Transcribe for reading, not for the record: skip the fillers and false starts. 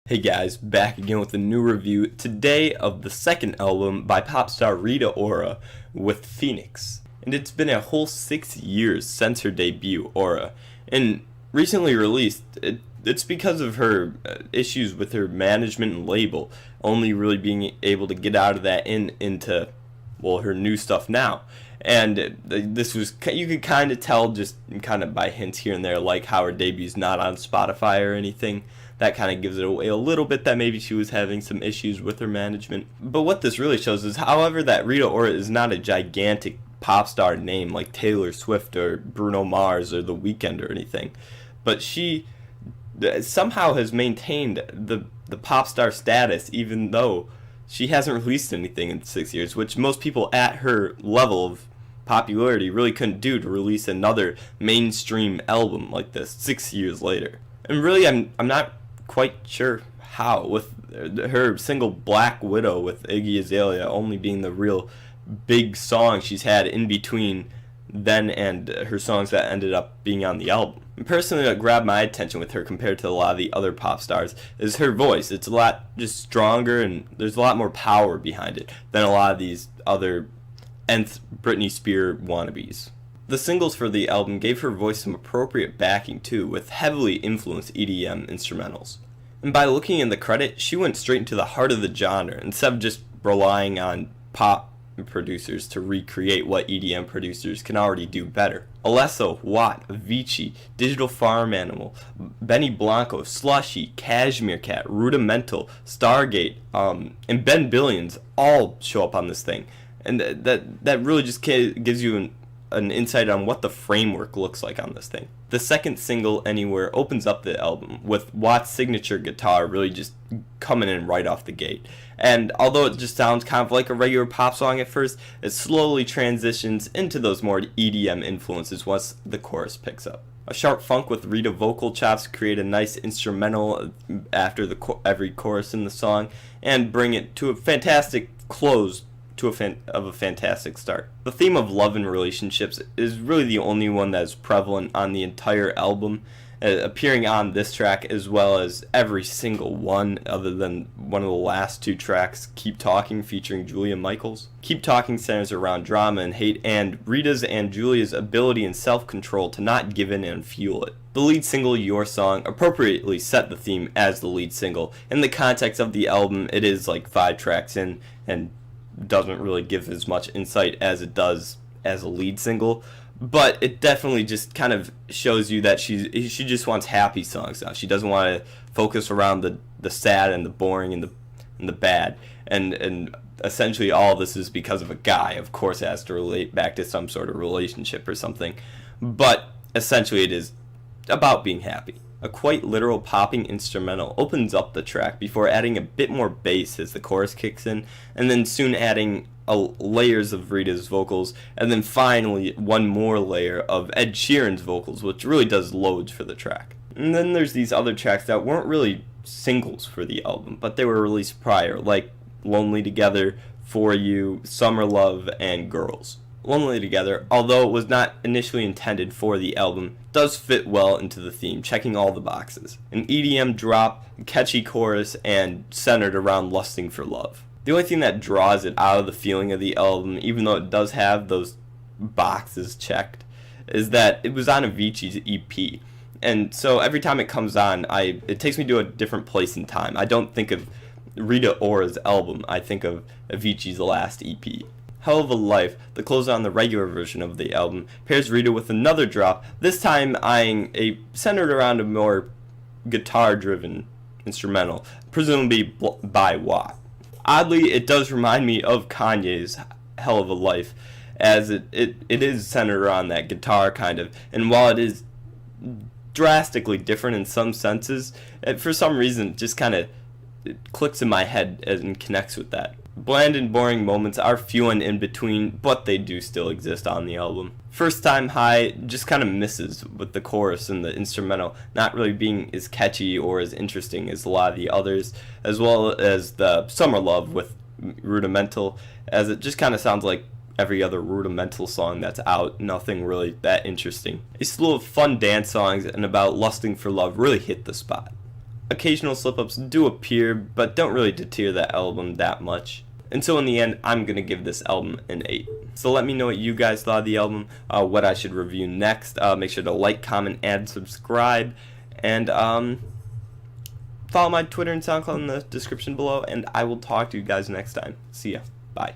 Hey guys, back again with a new review today of the second album by pop star Rita Ora with Phoenix. And it's been a whole 6 years since her debut, Ora, and recently released. It's because of her issues with her management and label, only really being able to get out of that into her new stuff now. And this was, you could kind of tell just kind of by hints here and there, like how her debu's not on Spotify or anything. That kind of gives it away a little bit that maybe she was having some issues with her management. But what this really shows is, however, that Rita Ora is not a gigantic pop star name like Taylor Swift or Bruno Mars or The Weeknd or anything. But she somehow has maintained the pop star status even though she hasn't released anything in 6 years, which most people at her level of popularity really couldn't do, to release another mainstream album like this 6 years later. And really, I'm not quite sure how, with her single Black Widow with Iggy Azalea only being the real big song she's had in between then and her songs that ended up being on the album. And personally, what grabbed my attention with her compared to a lot of the other pop stars is her voice. It's a lot just stronger, and there's a lot more power behind it than a lot of these other nth Britney Spears wannabes. The singles for the album gave her voice some appropriate backing too, with heavily influenced EDM instrumentals. And by looking in the credit, she went straight into the heart of the genre instead of just relying on pop producers to recreate what EDM producers can already do better. Alesso, Watt, Avicii, Digital Farm Animal, Benny Blanco, Slushy, Cashmere Cat, Rudimental, Stargate, and Ben Billions all show up on this thing. And that really just gives you an insight on what the framework looks like on this thing. The second single, Anywhere, opens up the album with Watt's signature guitar really just coming in right off the gate. And although it just sounds kind of like a regular pop song at first, it slowly transitions into those more EDM influences once the chorus picks up. A sharp funk with Rita vocal chops create a nice instrumental after every chorus in the song and bring it to a fantastic close to a fantastic start. The theme of love and relationships is really the only one that is prevalent on the entire album, appearing on this track as well as every single one other than one of the last two tracks, Keep Talking, featuring Julia Michaels. Keep Talking centers around drama and hate and Rita's and Julia's ability and self-control to not give in and fuel it. The lead single, Your Song, appropriately set the theme as the lead single. In the context of the album, it is like 5 tracks in and doesn't really give as much insight as it does as a lead single, but it definitely just kind of shows you that she just wants happy songs now. She doesn't want to focus around the sad and the boring and the bad, and essentially all of this is because of a guy. Of course it has to relate back to some sort of relationship or something, but essentially it is about being happy. A quite literal popping instrumental opens up the track before adding a bit more bass as the chorus kicks in, and then soon adding layers of Rita's vocals, and then finally one more layer of Ed Sheeran's vocals, which really does loads for the track. And then there's these other tracks that weren't really singles for the album, but they were released prior, like Lonely Together, For You, Summer Love, and Girls. Lonely Together, although it was not initially intended for the album, does fit well into the theme, checking all the boxes. An EDM drop, catchy chorus, and centered around lusting for love. The only thing that draws it out of the feeling of the album, even though it does have those boxes checked, is that it was on Avicii's EP. And so every time it comes on, it takes me to a different place in time. I don't think of Rita Ora's album, I think of Avicii's last EP. Hell of a Life, the closer on the regular version of the album, pairs Rita with another drop, this time centered around a more guitar-driven instrumental, presumably by Watt. Oddly, it does remind me of Kanye's Hell of a Life, as it is centered around that guitar kind of, and while it is drastically different in some senses, for some reason it just kind of clicks in my head and connects with that. Bland and boring moments are few and in between, but they do still exist on the album. First Time High just kind of misses with the chorus and the instrumental not really being as catchy or as interesting as a lot of the others, as well as the Summer Love with Rudimental, as it just kind of sounds like every other Rudimental song that's out, nothing really that interesting. A slew of fun dance songs and about lusting for love really hit the spot. occasional slip-ups do appear, but don't really deter that album that much. And so in the end, I'm going to give this album an 8. So let me know what you guys thought of the album, what I should review next. Make sure to like, comment, and subscribe. And follow my Twitter and SoundCloud in the description below. And I will talk to you guys next time. See ya. Bye.